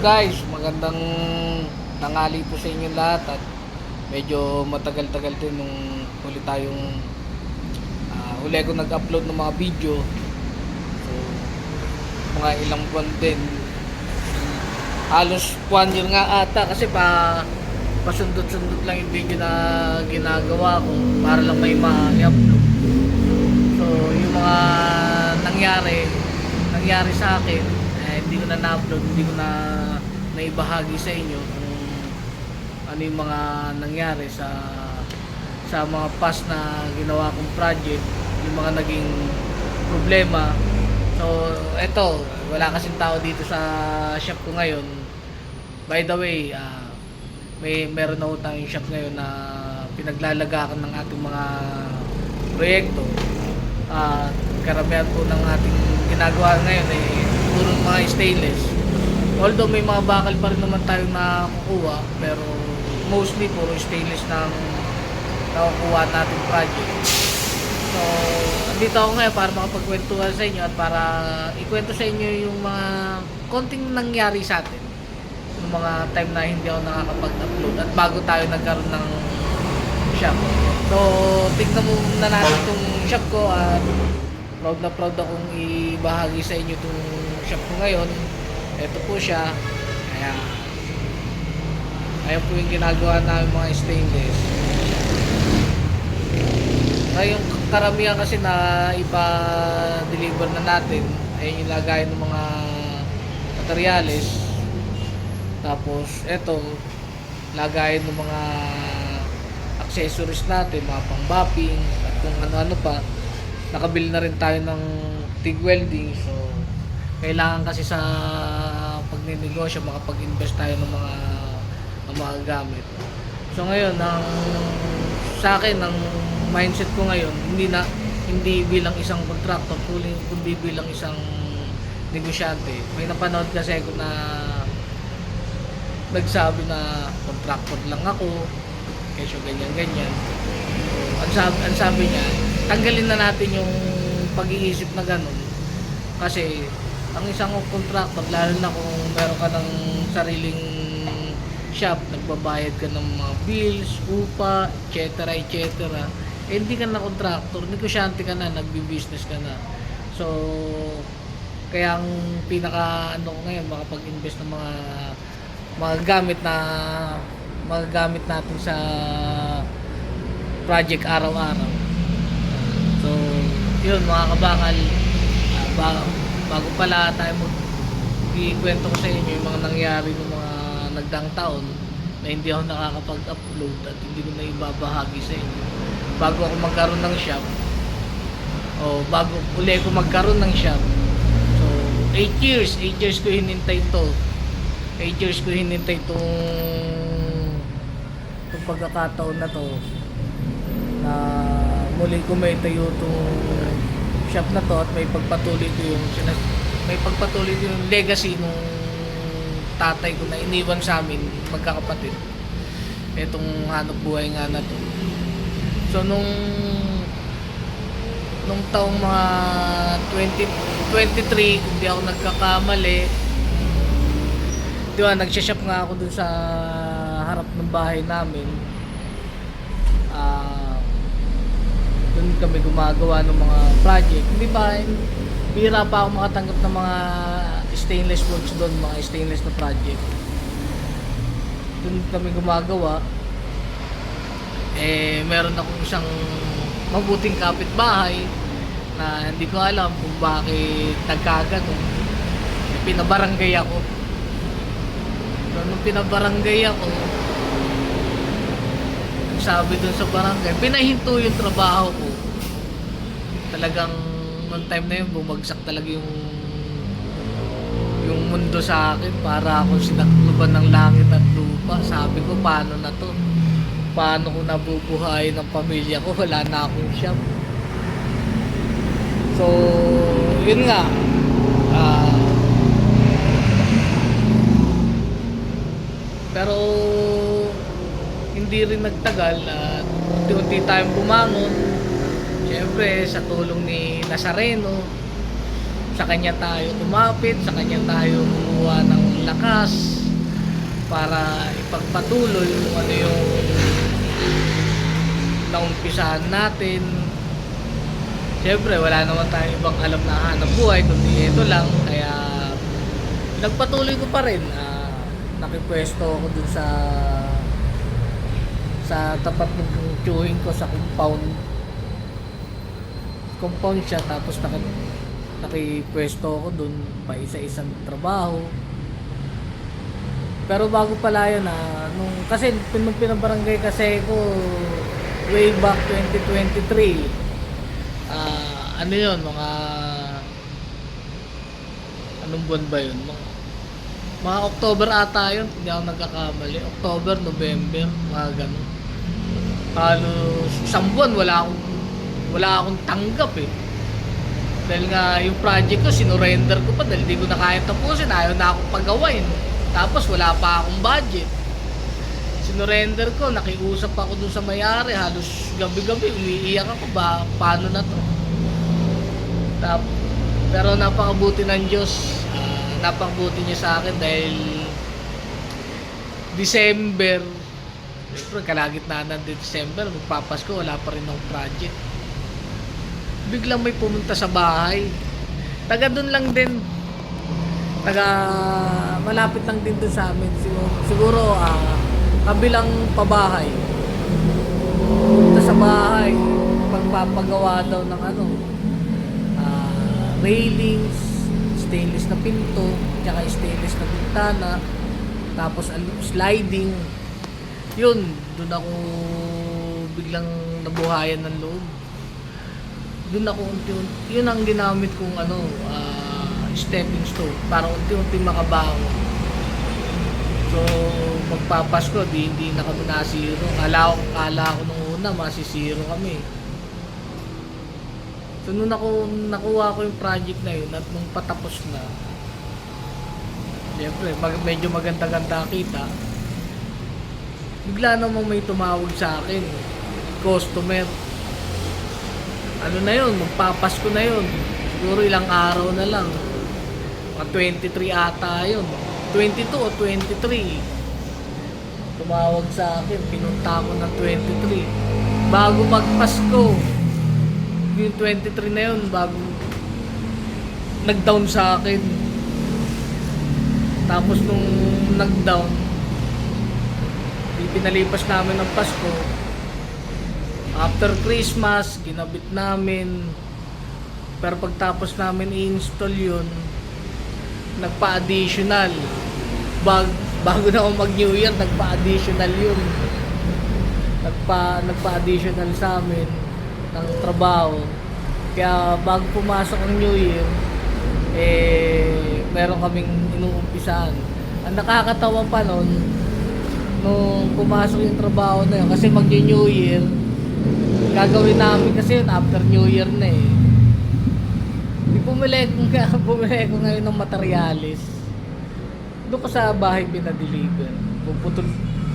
guys, magandang tanghali po sa inyo lahat at medyo matagal-tagal din nung huli tayong huli ko nag-upload ng mga video. So, mga ilang buwan din. Halos 1 year nga ata kasi pasundot-sundot lang yung video na ginagawa ko para lang may ma-upload. So, yung mga nangyari sa akin, hindi ko na na-upload, hindi ko na naibahagi sa inyo kung ano yung mga nangyari sa mga past na ginawa kong project, yung mga naging problema. So, eto, wala kasing tao dito sa shop ko ngayon. By the way, meron na tayong shop ngayon na pinaglalagakan ng ating mga proyekto. Karamihan po ng ating ginagawa ngayon puro mga stainless. Although may mga bakal pa rin naman tayong nakukuha, pero mostly puro stainless ng nakukuha natin project. So, andito ako ngayon para makapagkwentuhan sa inyo at para ikwento sa inyo yung mga konting nangyari sa atin. Yung mga time na hindi ako nakakapag-upload at bago tayo nagkaroon ng shop. So, tignan muna natin itong shop ko at proud na proud akong ibahagi sa inyo itong shop ko ngayon. Ito po siya. Ayan po yung ginagawa namin mga stainless. Yung karamihan kasi na ipa-deliver na natin, ayun yung lagayan ng mga materyales. Tapos ito, lagayan ng mga accessories natin, mga pang-bapping at kung ano-ano pa. Nakabili na rin tayo ng TIG welding. So, kailangan kasi sa pagninegosyo makapag-invest tayo ng mga gamit. So ngayon, sa akin ang mindset ko ngayon, hindi bilang isang contractor, kundi bilang isang negosyante. May napanood kasi ako na nagsabi na contractor lang ako, kesyo ganyan. So, ang sabi niya, tanggalin na natin yung pag-iisip na ganun. Kasi ang isang contractor, lalo na kung meron ka ng sariling shop, nagbabayad ka ng mga bills, upa, etc. Hindi ka na contractor, negosyante ka na, nagbi-business ka na. So, kaya ang pinaka ko ngayon, makapag-invest ng mga gamit natin sa project araw-araw. So, yun mga kabakal, bago pala tayo ikwento ko sa inyo yung mga nangyari ng mga nagdaang taon na hindi ako nakakapag-upload at hindi ko na ibabahagi sa inyo. Bago ako magkaroon ng shop, bago uli ako magkaroon ng shop. So, 8 years ko hinintay to. 8 years ko hinintay itong pagkakataon na to na muli ko may tayo itong shop na to at may pagpatuloy ko yung legacy nung tatay ko na iniwan sa amin magkakapatid. Etong hanap buhay nga na to. So nung taong mga 2023, hindi ako nagkakamali, diba, nagsashop nga ako dun sa harap ng bahay namin. Dun kami gumagawa ng mga project. Hindi ba, bihira pa ako makatanggap ng mga stainless works doon, mga stainless na project. Dun kami gumagawa. Meron akong isang mabuting kapitbahay na hindi ko alam kung bakit nagkaganon. Pinabarangay ako. So, nung pinabarangay ako, sabi dun sa barangay, pinahinto yung trabaho ko. Talagang noong time na yun, bumagsak talaga yung mundo sa akin. Para akong sinakluban ng langit at lupa. Sabi ko, paano na to? Paano ko nabubuhay ng pamilya ko? Wala na akong shop. So, yun nga. Pero hindi rin nagtagal at unti-unti tayong bumangon. Siyempre sa tulong ni Nazareno, sa kanya tayo kumapit, sa kanya tayo kumuha ng lakas para ipagpatuloy kung ano yung naumpisahan natin. Siyempre wala naman tayong ibang alam na hanap buhay kundi ito lang, kaya nagpatuloy ko pa rin. Nakipwesto ako dun sa tapat ng tiyuhin ko sa compound siya, tapos nakipwesto ako dun pa isa-isang trabaho. Pero bago pala yun, kasi nung pinabarangay kasi ko way back 2023, ano yun, anong buwan ba yun, mga October ata yun, hindi ako nagkakamali. October, November, mga ganun. Halos isang buwan wala akong tanggap eh. Dahil nga yung project ko sinurrender ko pa dahil di ko na kaya tapusin, ayaw na akong pagawain. Tapos wala pa akong budget. Sinurrender ko, nakiusap ako dun sa may-ari, halos gabi-gabi umiiyak ako, paano na to. Pero napakabuti ng Diyos, napakabuti niya sa akin dahil December, kalagitnaan ng December, magpapasko, wala pa rin akong project. Biglang may pumunta sa bahay, taga dun lang din, malapit lang din dun sa amin, siguro kabilang pabahay. Pumunta sa bahay, pagpapagawa daw ng railings, stainless na pinto, tsaka stainless na bintana, tapos sliding. Yun, doon ako biglang nabuhayan ng loob. Doon ako unti-unti, yun ang ginamit kong stepping stone para unti-unti makabangon. So magpapasko, hindi na kami nasiro. Kala ko nung una masisiro kami. So nung nakuha ko yung project na yun at nung patapos na, siyempre medyo maganda-ganda kita, bigla namang may tumawag sa akin, customer. Ano na yun, magpapasko na yun, siguro ilang araw na lang, mga 23 ata yun, 22 o 23. Tumawag sa akin, pinunta ko ng 23 bago magpasko. Yung 23 na yun, bago nag-down sa akin. Tapos nung nag-down, pinalipas namin ng Pasko. After Christmas, ginabit namin. Pero pagtapos namin i-install yun, nagpa-additional. Bago na ako mag-New Year, nagpa-additional yun. Nagpa-additional sa amin ng trabaho. Kaya bago pumasok ang New Year, meron kaming inuumpisahan. Ang nakakatawa pa nun, nung pumasok yung trabaho na yun, kasi mag-New Year, gagawin namin kasi yun after New Year na eh. Bumili ko ngayon ng materialis. Doon ko sa bahay pinadeliver.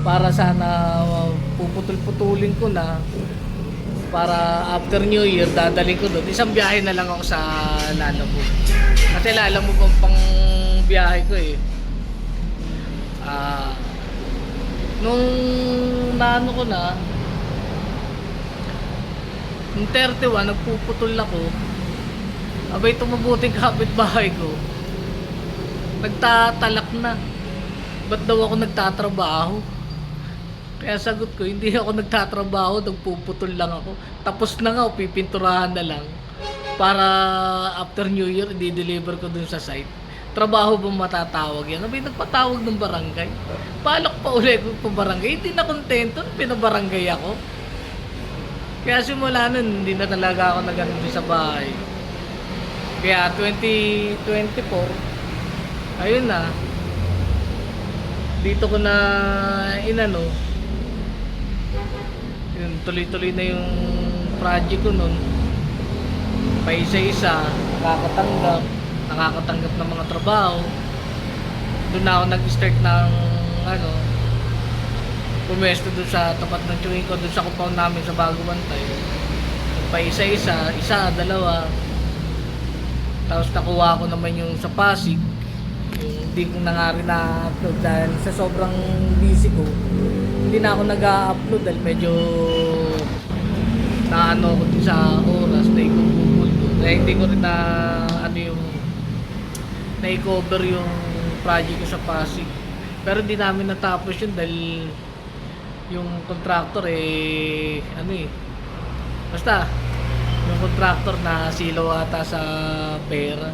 Para sana puputol-putulin ko na para after New Year dadalhin ko doon. Isang biyahe na lang ako sa Lalamove. Kasi Lalamove ang pang biyahe ko eh. Nung naano ko na, nung 31 nagpuputol ako, abay itong mabuting kapitbahay ko nagtatalak na, ba't daw ako nagtatrabaho? Kaya sagot ko, hindi ako nagtatrabaho, nagpuputol lang ako. Tapos na nga, pipinturahan na lang para after New Year i-deliver ko dun sa site. Trabaho ba matatawag yan? Abay nagpatawag ng barangay, palak pa ulit ko pa barangay. Hindi na kontento, pinabarangay ako. Kaya simula nun, hindi na talaga ako nag-ano sa bahay. Kaya 2024, ayun na, dito ko na inano, yun, tuloy-tuloy na yung project ko nun. Pa isa-isa, nakakatanggap ng mga trabaho. Doon na ako nag-start ng pumesto doon sa tapat ng tiyuhin ko, doon sa compound namin sa Bago Bantay. Pa isa, dalawa. Tapos nakuha ko naman yung sa Pasig. Yung hindi ko na nga rin na-upload dahil sa sobrang busy ko. Hindi na ako nag-upload dahil medyo naano ko din sa oras na ikubukul ko. Kaya hindi ko rin na ano yung na-cover yung project ko sa Pasig. Pero hindi namin natapos yun dahil yung contractor ano basta yung contractor na silaw ata sa pera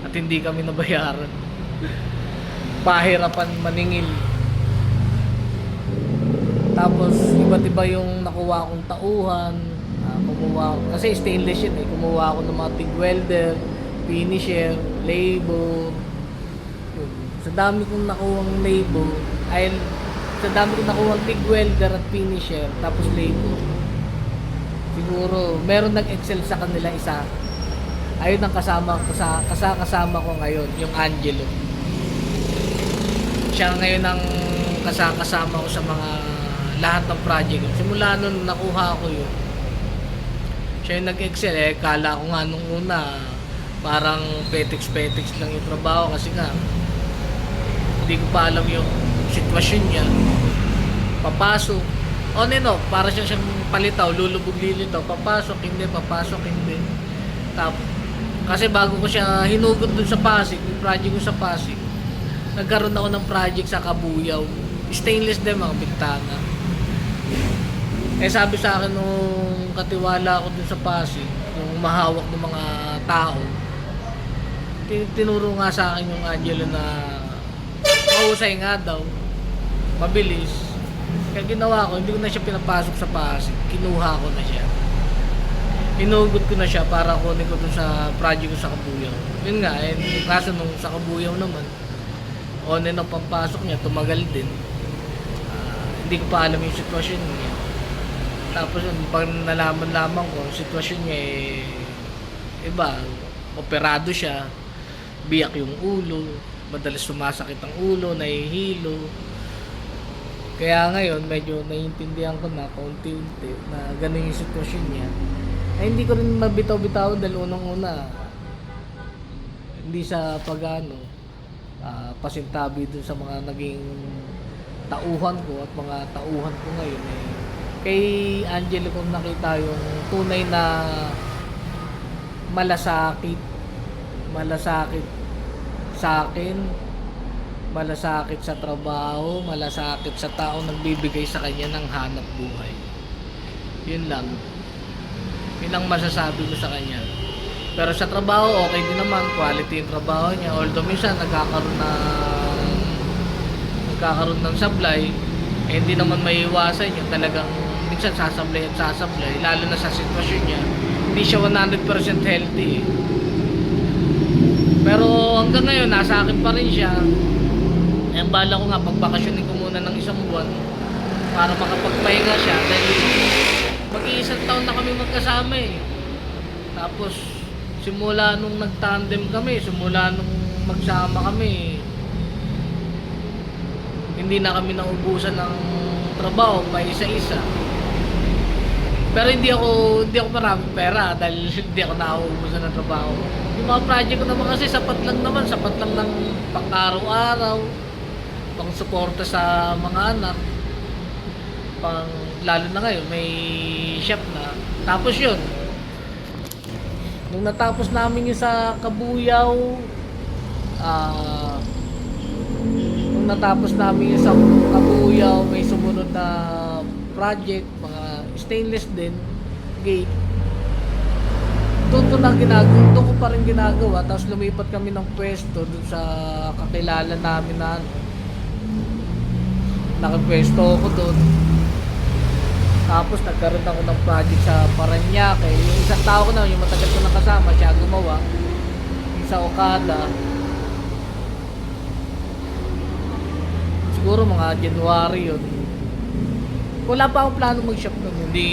at hindi kami nabayaran. Pahirapan maningil. Tapos iba't iba yung nakuha kong tauhan. Kumuha kasi stainless yun kumuha ako ng mga TIG welder, finisher, labor. Yun. Sa dami kong nakuhang labor ay sa dami kong nakuhang TIG welder at finisher tapos labor. Siguro meron nag-excel sa kanila isa. Ayun ang kasama ko ngayon, yung Angelo. Siya ngayon ang kasama ko sa mga lahat ng project. Simula nung nakuha ko yun, siya yung nag-excel kala ko nga nung una parang petex lang yung trabaho kasi nga hindi ko pa alam yung sitwasyon niya. Papasok on and off, para siyang palitaw, lulubog-lilitaw, papasok hindi. Tapos kasi bago ko siya hinugot dun sa Pasig, yung project ko sa Pasig, nagkaroon ako ng project sa Kabuyaw, stainless din mga bintana. Sabi sa akin nung katiwala ko dun sa Pasig, yung mahawak ng mga tao, tinuro nga sa akin yung Angelo na mahusay nga daw, mabilis. Kaya ginawa ko, hindi ko na siya pinapasok sa Pasig, kinuha ko na siya. Inugot ko na siya para kunin ko dun sa project ko sa Kabuyaw. Yun nga, kaso nung sa Kabuyaw naman, on and off pampasok niya, tumagal din. Hindi ko pa alam yung sitwasyon niya. Tapos pag nalaman lamang ko, sitwasyon niya iba, operado siya, biyak yung ulo, madalas sumasakit ang ulo, nahihilo. Kaya ngayon, medyo naiintindihan ko na kaunti-unti na ganun yung sitwasyon niya. Hindi ko rin mabitaw-bitaw dahil unang-una hindi sa pasintabi dun sa mga naging tauhan ko at mga tauhan ko ngayon kay Angelo ko nakita yung tunay na malasakit sa akin, malasakit sa trabaho, malasakit sa taong nagbibigay sa kanya ng hanap buhay. Yun lang. Yun ang masasabi ko sa kanya. Pero sa trabaho, okay din naman. Quality yung trabaho niya. Although minsan nagkakaroon ng sablay, hindi naman maiiwasan yung talagang minsan sasablay. Lalo na sa sitwasyon niya. Hindi siya 100% healthy. Pero hanggang ngayon, nasa akin pa rin siya. Bala ko nga, pagbakasyonin ko muna ng isang buwan para makapagpahinga siya dahil mag-iisang taon na kami magkasama Tapos simula nung nag-tandem kami, simula nung magsama kami, hindi na kami naubusan ng trabaho pa isa-isa. Pero hindi ako maraming pera dahil hindi ako nauubusan ng trabaho. Yung mga project ko naman kasi sapat lang ng pang-araw-araw, pang suporta sa mga anak, lalo na ngayon may shop na. Tapos yun, nung natapos namin yung sa Kabuyaw, may sumunod na project, mga stainless din, gate. Doon ko pa rin ginagawa. Tapos lumipat kami ng pwesto doon sa kakilala namin na nakapwesto ako doon. Tapos nagkaroon ako ng project sa Paranaque. Yung isang tao ko na, yung matagal ko nakasama, siya gumawa. Yung sa Okada. Siguro mga January yun. Wala pa akong plano mag-shop nun. Hindi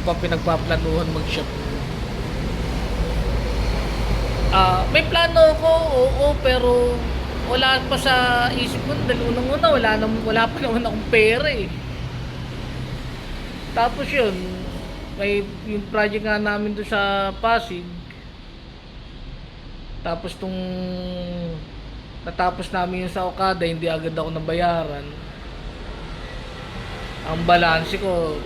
pa pinagpaplanuhan mag-shop. May plano ako, oo, pero wala pa sa isip ko dahil unang-una wala pa naman akong pera Tapos yun, may yung project nga namin doon sa Pasig. Tapos natapos namin yung sa Okada, hindi agad ako nabayaran. Ang balanse ko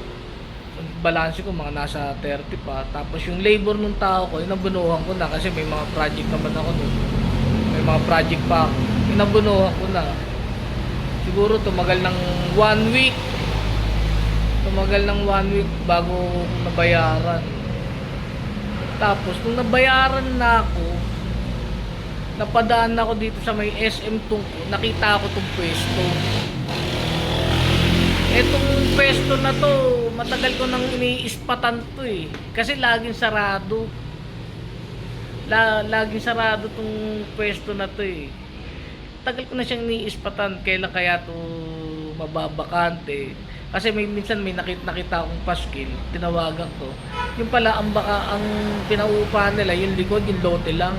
mga nasa 30 pa. Tapos yung labor nung tao ko, inabunuhan ko na kasi may mga project naman ako nun. May mga project pa ako. Inabunuhan ko na. Siguro tumagal ng 1 week. Tumagal ng 1 week bago ko nabayaran. Tapos nung nabayaran na ako, napadaan ako dito sa may SM Tungko, nakita ko tong pwesto. Etong pwesto na to, matagal ko nang iniispatan to eh. Kasi laging sarado. Laging sarado tong pwesto na to eh. Tagal ko na siyang iniispatan, kailan kaya to mababakante. Kasi minsan may nakita akong paskil, tinawagan ko. Yung pala ang pinauupahan nila, yung likod, yung lote lang.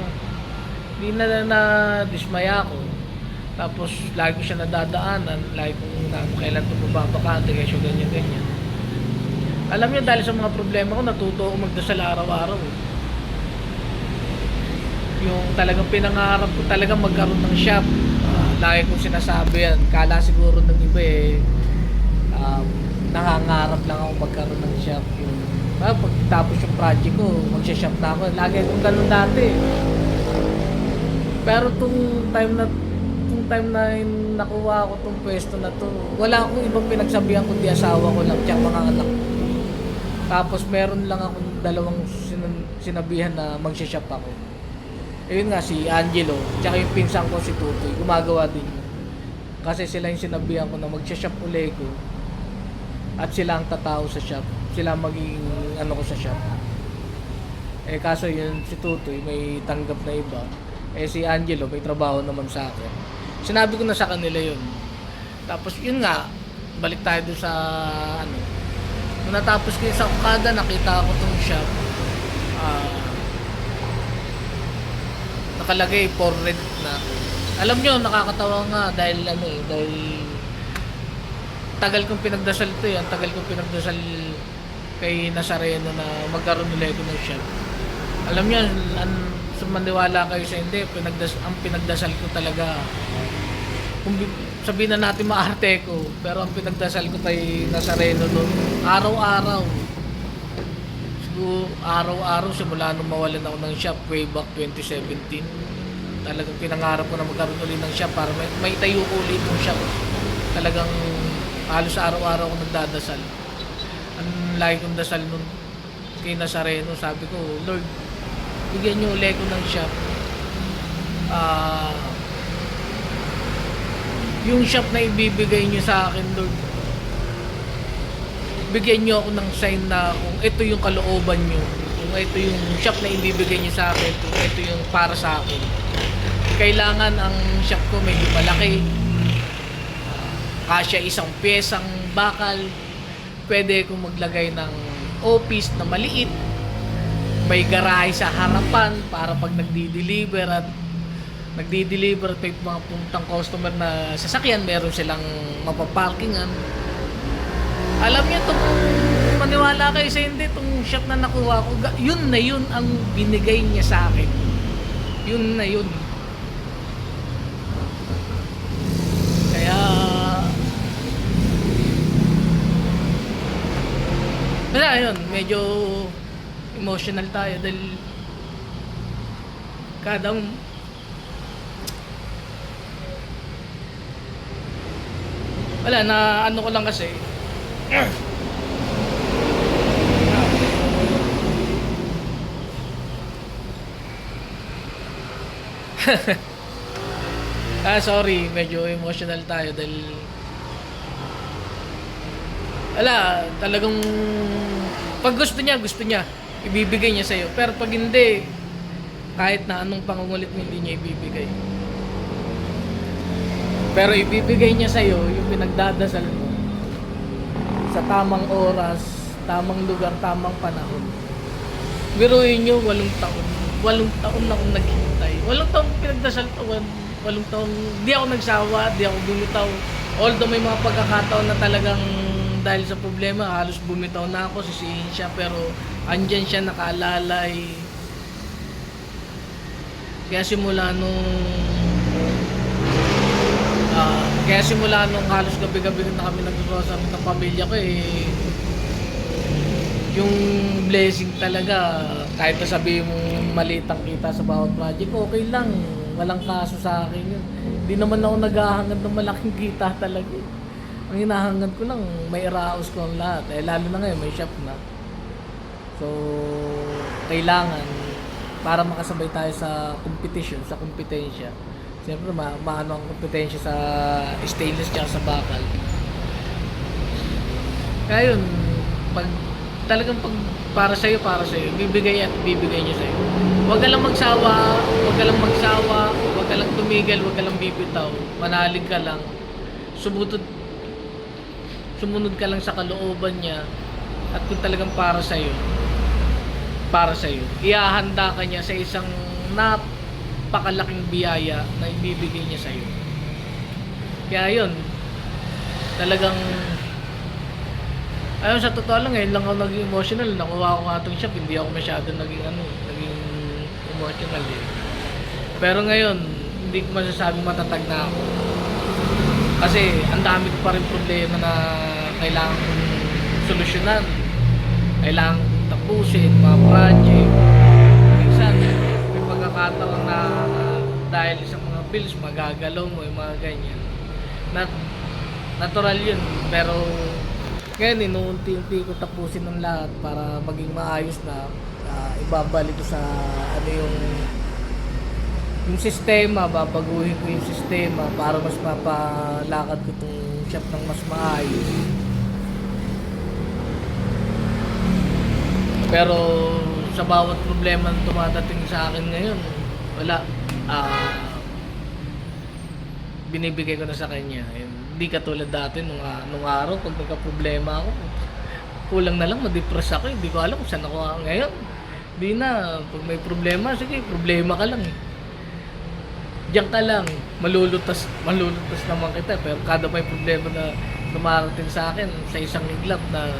Hindi na dismaya ako. Tapos lagi siya nadadaanan, lagi kung kailan ito mababakante, kaya siya ganyan. Alam niyo, dahil sa mga problema ko, natuto ako magdasal araw-araw. Yung talagang pinangarap ko talagang magkaroon ng shop. Lagi kong sinasabi yan. Kala siguro ng iba nangangarap lang ako magkaroon ng shop. Pagtapos yung project ko, magsha-shop na ako. Lagi akong ganun dati. Pero tung time na nakuha ko tong pwesto na to, wala akong ibang pinagsabihan kundi asawa ko lang tsaka mga anak ko. Tapos meron lang akong dalawang sinabihan na magsha-shop ako. Ayun nga, si Angelo tsaka yung pinsan ko si Tutoy, gumagawa din yun. Kasi sila yung sinabihan ko na magsha-shop uli ko at sila ang tatao sa shop, sila magiging ano ko sa shop. Kaso yun, si Tutoy may tanggap na iba, si Angelo may trabaho naman sa akin. Sinabi ko na sa kanila yun. Tapos yun nga, balik tayo dun sa nung natapos ko sa Okada, nakita ko tong shop. Nakalagay for rent na. Alam nyo, nakakatawa nga dahil dahil tagal kong pinagdasal to eh. Ang tagal kong pinagdasal kay Nazareno na magkaroon ulit ng shop. Alam nyo, maniwala kayo sa hindi, ang pinagdasal ko talaga, kung sabihin na natin maarte ko, pero ang pinagdasal ko kay Nazareno noon, araw-araw, siguro araw-araw simula nung mawalan ako ng shop way back 2017, talagang pinangarap ko na magkaroon ulit ng shop para may tayo ko ulit ng shop. Talagang halos araw-araw ako nagdadasal. Ang lagi kong dasal nun kay Nazareno, sabi ko, Lord, bigyan nyo ulit ko ng shop. Yung shop na ibibigay nyo sa akin, Lord, bigyan nyo ako ng sign na kung ito yung kalooban nyo, kung ito yung shop na ibibigay nyo sa akin, kung ito yung para sa akin. Kailangan ang shop ko medyo malaki, kasya isang pyesang bakal, pwede kong maglagay ng office na maliit, may garahe sa harapan para pag nagdi-deliver at may mga puntang customer na sasakyan, meron silang mapaparkingan. Alam niyo, itong maniwala kayo sa hindi, itong shop na nakuha ko, yun na yun ang binigay niya sa akin. Yun na yun. Kaya yun, medyo emotional tayo dahil wala na ano ko lang kasi sorry, medyo emotional tayo dahil wala, talagang pag gusto niya ibibigay niya sa'yo, pero pag hindi, kahit na anong pangungulit mo, hindi niya ibibigay. Pero ibibigay niya sa'yo yung pinagdadasal mo sa tamang oras, tamang lugar, tamang panahon. Biruin nyo, 8 taon. 8 taon na akong naghintay. 8 taon pinagdasal ko. 8 taon, di ako nagsawa, di ako bumitaw. Although may mga pagkakataon na talagang dahil sa problema, halos bumitaw na ako, sisihin siya, pero andyan siya nakaalalay. Kaya simula nung Kaya simula nung halos gabi-gabi na kami nag-grocery ng pamilya ko yung blessing talaga, kahit na sabihin mong maliit ang kita sa bawat project, okay lang. Walang kaso sa akin yun. Hindi naman ako naghahangad ng malaking kita talaga. Ang hinahangad ko lang, may iraos ko ang lahat. Lalo na ngayon, may shop na. So, kailangan, para makasabay tayo sa competition, sa kompetensya. Siyempre, maano ang kompetensya sa stainless tsaka sa bakal. Kaya yun, talagang para sa'yo, bibigay niya sa'yo. Huwag ka lang magsawa, huwag ka lang tumigil, huwag ka lang bibitaw, manalig ka lang, sumunod ka lang sa kalooban niya, at kung talagang para sa'yo, ihahanda ka niya sa isang napakalaking biyaya na ibibigay niya sa'yo. Kaya yun, talagang ayun, sa totoo lang, ngayon lang ako naging emotional. Nakuha ko nga itong shop, hindi ako masyado naging emotional eh. Pero ngayon, hindi ko masasabing matatag na ako. Kasi ang dami ko pa rin problema na kailangan kong solusyonan. Kailangan kong tapusin, mga project. Minsan, may pagkakataon na dahil sa mga bills, magagalaw mo, yung mga ganyan. Natural yun, pero ngayon, inuunti-unti ko tapusin ng lahat para maging maayos na ibabalik ko sa yung sistema, babaguhin ko yung sistema para mas mapalakad ko itong shop ng mas maayos. Pero sa bawat problema na dumadating sa akin ngayon, wala. Binibigay ko na sa kanya. Hindi katulad dati nung araw pag nagka-problema ako, kulang na lang ma-depress ako, hindi ko alam kung saan ako ngayon. Hindi na, pag may problema, sige, problema ka lang eh. Diyan ka lang, malulutas naman kita, pero kada may problema na dumarating sa akin, sa isang iglap na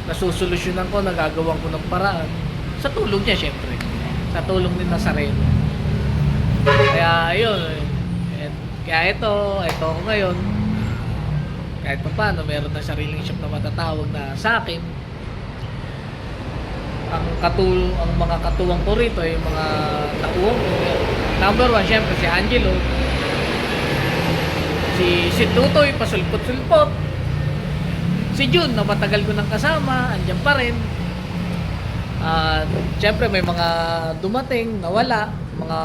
nasusolusyonan ko, nagagawan ko ng paraan, sa tulong niya syempre, sa tulong din ng sarili. Kaya ayun, kaya ito ako ngayon, kahit pa paano, meron na sariling shop na matatawag na sa akin. Ang mga katuwang ko rito ay mga tauwang ko. Number 1, syempre si Angelo. Si Tutoy, pasulpot-sulpot. Si Jun, na matagal ko nang kasama, andyan pa rin. Syempre may mga dumating, nawala, mga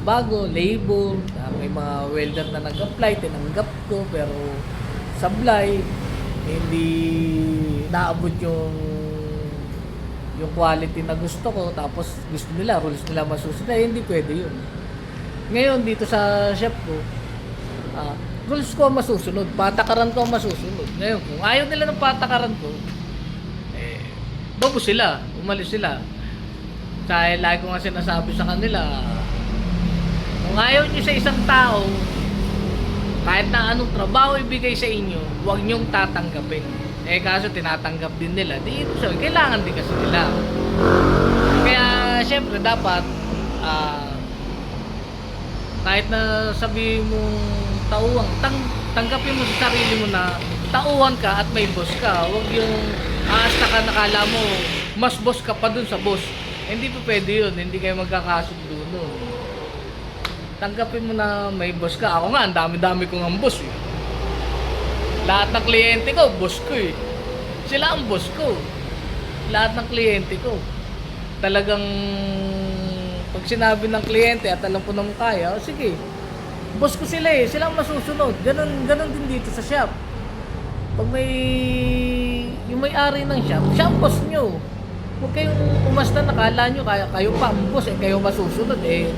bago, labor, may mga welder na nag-apply, tinanggap ko, pero sablay, hindi naabot yung quality na gusto ko, tapos gusto nila, rules nila masusunod, hindi pwede yun. Ngayon dito sa shop ko, rules ko masusunod, patakaran ko masusunod. Ngayon kung ayaw nila ng patakaran ko, bobo sila, umalis sila. Dahil lagi ko nga sinasabi sa kanila, kung ayaw nyo sa isang tao, kahit na anong trabaho ibigay sa inyo, huwag nyong tatanggapin. Kaso tinatanggap din nila, di ito sabi, kailangan din kasi nila. Kaya syempre dapat kahit na sabi mong tauhan, tanggapin mo sa sarili mo na tauhan ka at may boss ka. Huwag yung aasta ka, nakala mo mas boss ka pa dun sa boss. Hindi pa pwede yun, hindi kayo magkakasundo nun. Tanggapin mo na may boss ka. Ako nga, ang dami-dami kong ang boss eh. Lahat ng kliyente ko, boss ko eh. Sila ang boss ko. Lahat ng kliyente ko. Talagang pag sinabi ng kliyente at alam ko naman kaya, sige, boss ko sila eh. Sila ang masusunod. Ganon din dito sa shop. Pag yung may-ari ng shop, siya ang boss nyo. Huwag kayong umasta, nakala nyo kayo pa ang boss eh. Kayo masusunod eh.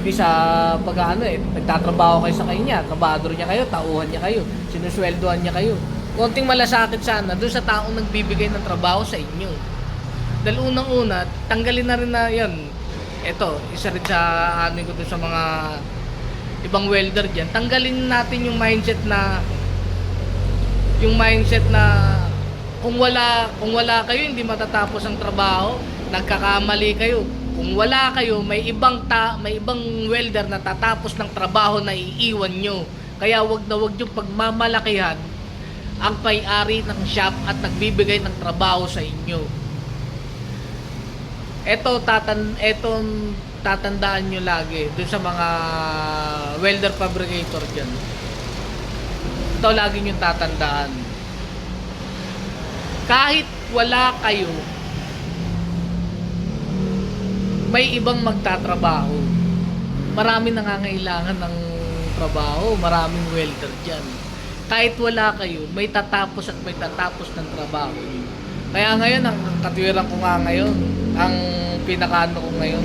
Hindi sa pag-ano eh, nagtatrabaho kayo sa kanya, trabahador niya kayo, tauhan niya kayo, sinusweldohan niya kayo. Konting malasakit sana doon sa taong nagbibigay ng trabaho sa inyo. Dahil unang-una, tanggalin na rin na yan. Ito, isa rin sa ano ko doon sa mga ibang welder dyan. Tanggalin natin yung mindset na kung wala kayo, hindi matatapos ang trabaho, nagkakamali kayo. Kung wala kayo, may ibang welder na tatapos ng trabaho na iiwan nyo. Kaya wag na wag yung pagmamalakihan ang may-ari ng shop at nagbibigay ng trabaho sa inyo. Etong tatandaan nyo lagi dun sa mga welder fabricator dyan. Ito lagi nyo tatandaan. Kahit wala kayo, may ibang magtatrabaho. Marami nangangailangan ng trabaho, maraming welder dyan. Kahit wala kayo, may tatapos at may tatapos ng trabaho. Kaya ngayon, ang katwiran ko nga ngayon, ang pinakaano ko ngayon,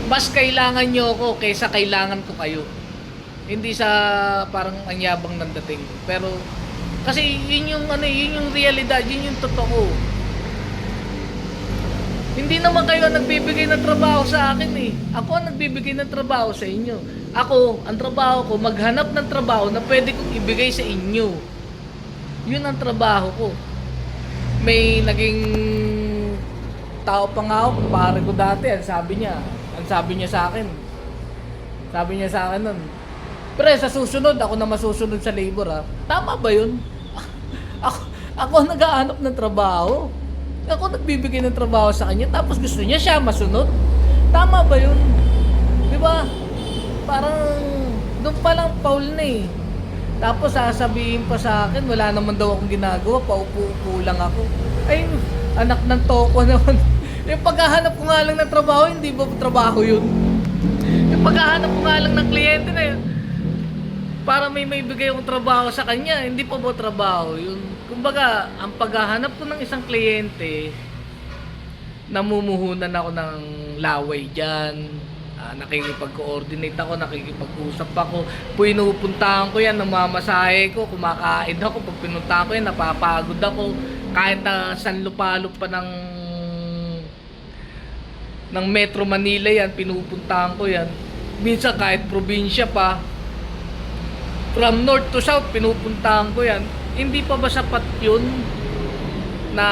mas kailangan nyo ako kaysa kailangan ko kayo. Hindi sa parang anyabang ng dating. Pero, kasi yun yung realidad, yun yung totoo. Hindi naman kayo nagbibigay ng trabaho sa akin eh. Ako ang nagbibigay ng trabaho sa inyo. Ako, ang trabaho ko, maghanap ng trabaho na pwede kong ibigay sa inyo. Yun ang trabaho ko. May naging tao pa nga ako, pare ko dati, ang sabi niya sa akin. Sabi niya sa akin nun, pre, sa susunod, ako na masusunod sa labor ha. Tama ba yun? ako ang nag-aanap ng trabaho. Ako nagbibigay ng trabaho sa kanya, tapos gusto niya siya masunod. Tama ba yun? Di ba? Parang doon pa lang foul na eh. Tapos sasabihin pa sa akin, wala naman daw akong ginagawa, paupo-upo lang ako. Ay, anak ng toko naman. Yung paghahanap ko nga lang ng trabaho, hindi ba trabaho yun? Yung paghahanap ko nga lang ng kliyente na yun, para may bigay akong trabaho sa kanya, hindi pa ba trabaho yun? Kumbaga, ang paghahanap ko ng isang kliyente, namumuhunan ako ng laway dyan, nakikipag-coordinate ako, nakikipag-usap ako, pinupuntahan ko yan, namamasahe ko, kumakain ako, pag pinuntahan ko yan, napapagod ako, kahit na San Lupalop pa ng Metro Manila yan, pinupuntahan ko yan, minsan kahit probinsya pa, from north to south, pinupuntahan ko yan. Hindi pa ba sapat yun na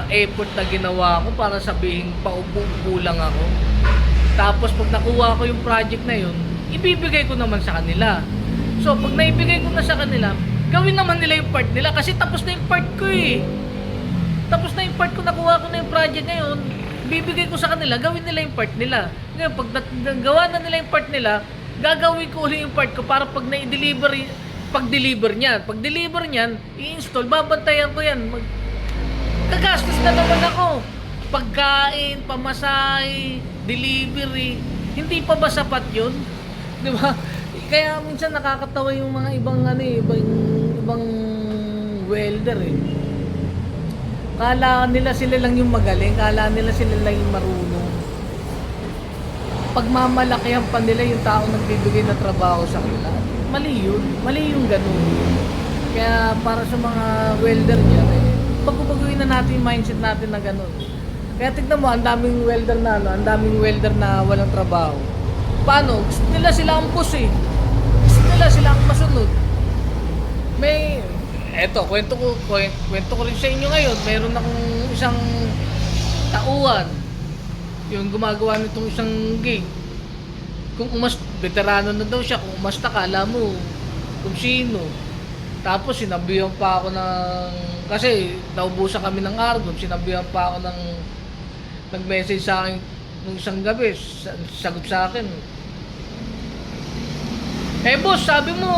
effort na ginawa ko para sabihin paupo-upo lang ako? Tapos pag nakuha ko yung project na yun, ibibigay ko naman sa kanila. So pag naibigay ko na sa kanila, gawin naman nila yung part nila kasi tapos na yung part ko eh. Tapos na yung part ko, nakuha ko na yung project ngayon, bibigay ko sa kanila, gawin nila yung part nila. Ngayon pag gawa na nila yung part nila, gagawin ko ulit yung part ko para pag pag-deliver niyan, i-install, babantayan ko yan. Gagastos na naman ako. Pagkain, pamasahe, delivery, hindi pa ba sapat yun? Di ba? Kaya minsan nakakatawa yung mga ibang ibang welder eh. Kala nila sila lang yung magaling, kala nila sila lang yung marunong. Pagmamalakihan pa nila yung tao nagbibigay na trabaho sa kanila. Mali yun. Mali yung ganun. Kaya para sa mga welder niya, bago-baguhin na natin yung mindset natin na ganun. Kaya tignan mo, ang daming welder na walang trabaho. Paano? Gusto nila sila ang boss eh. Gusto nila sila ang masunod. Kwento ko rin sa inyo ngayon. Meron akong isang tauhan. Yung gumagawa nitong isang gig. Veterano na daw siya, kung umasta ka, alam mo kung sino. Tapos sinabihan pa ako kasi naubusan kami ng argon, sinabihan pa ako nag-message sa akin nung isang gabi, sagot sa akin. Boss, sabi mo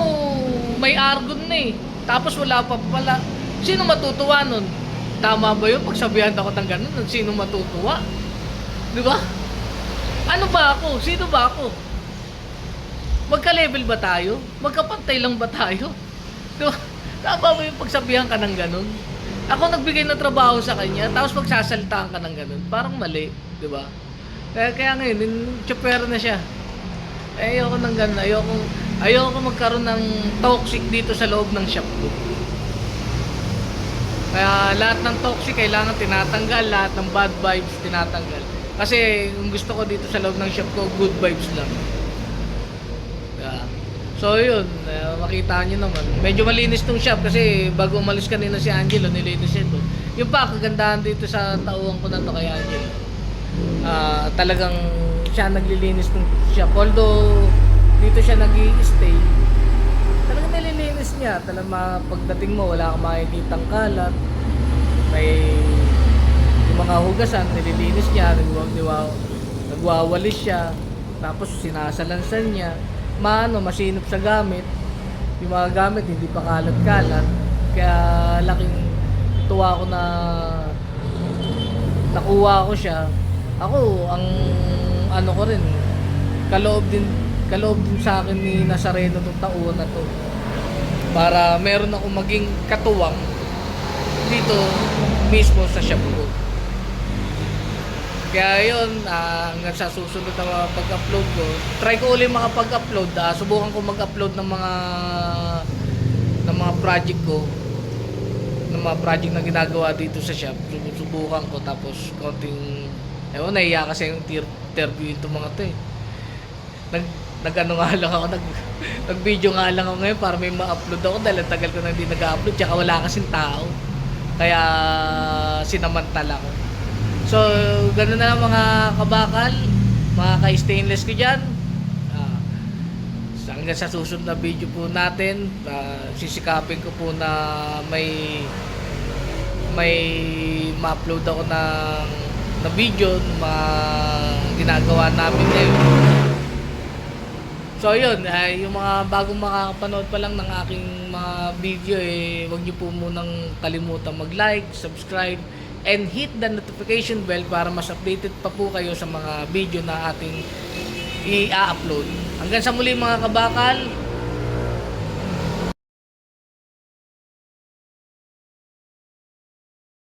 may argon na eh. Tapos wala pa pala. Sino matutuwa nun? Tama ba yun? Pagsabihan ako ng ganun, sino matutuwa? Di ba? Ano ba ako? Sino ba ako? Magka-level ba tayo? Magkapantay lang ba tayo? Di ba? Tama ba yung pagsabihan ka ng ganun? Ako nagbigay ng trabaho sa kanya, tapos magsasaltaan ka ng ganun. Parang mali, di ba? Kaya ngayon, tsupera na siya. Ayoko ng ganun. Ayoko magkaroon ng toxic dito sa loob ng shop ko. Kaya lahat ng toxic kailangan tinatanggal, lahat ng bad vibes tinatanggal. Kasi yung gusto ko dito sa loob ng shop ko, good vibes lang. Yeah. So yun, makita nyo naman. Medyo malinis tong shop kasi bago umalis kanina si Angelo, nilinis ito. Yung pa, kagandahan dito sa tauhan ko na to kay Angelo. Talagang siya naglilinis ng shop. Although dito siya nag-i-stay, nililinis niya. Pagdating mo, wala kang makikitang kalat. May yung mga hugasan, nililinis niya, nagwawalis siya. Tapos sinasalansan niya. Masinop sa gamit. Yung mga gamit, hindi pa kalat-kalat. Kaya laking tuwa ko na nakuha ko siya. Ako, ang ano ko rin, kaloob din sa akin ni Nazareno nung taon na to. Para meron ako maging katuwang dito mismo sa shop ko. Kaya yun, hanggang sa susunod na mga pag-upload ko, try ko ulit makapag-upload. Subukan ko mag-upload ng mga project ko, ng mga project na ginagawa dito sa shop. Subukan ko, tapos konting nahiya kasi yung interview itong mga to eh. Nag-ano nga lang ako, nag-video nga lang ako ngayon para may ma-upload ako dahil tagal ko na hindi nag-upload, tsaka wala kasing tao. Kaya sinamantala ko. So, gano'n na lang mga kabakal, mga ka-stainless ko dyan. Hanggang sa susunod na video po natin, sisikapin ko po na may ma-upload ako na video na ginagawa namin ngayon. So yun, yung mga bagong makakapanood pa lang ng aking mga video, huwag niyo po munang kalimutan mag-like, subscribe, and hit the notification bell para mas updated pa po kayo sa mga video na ating i-upload. Hanggang sa muli mga kabakal,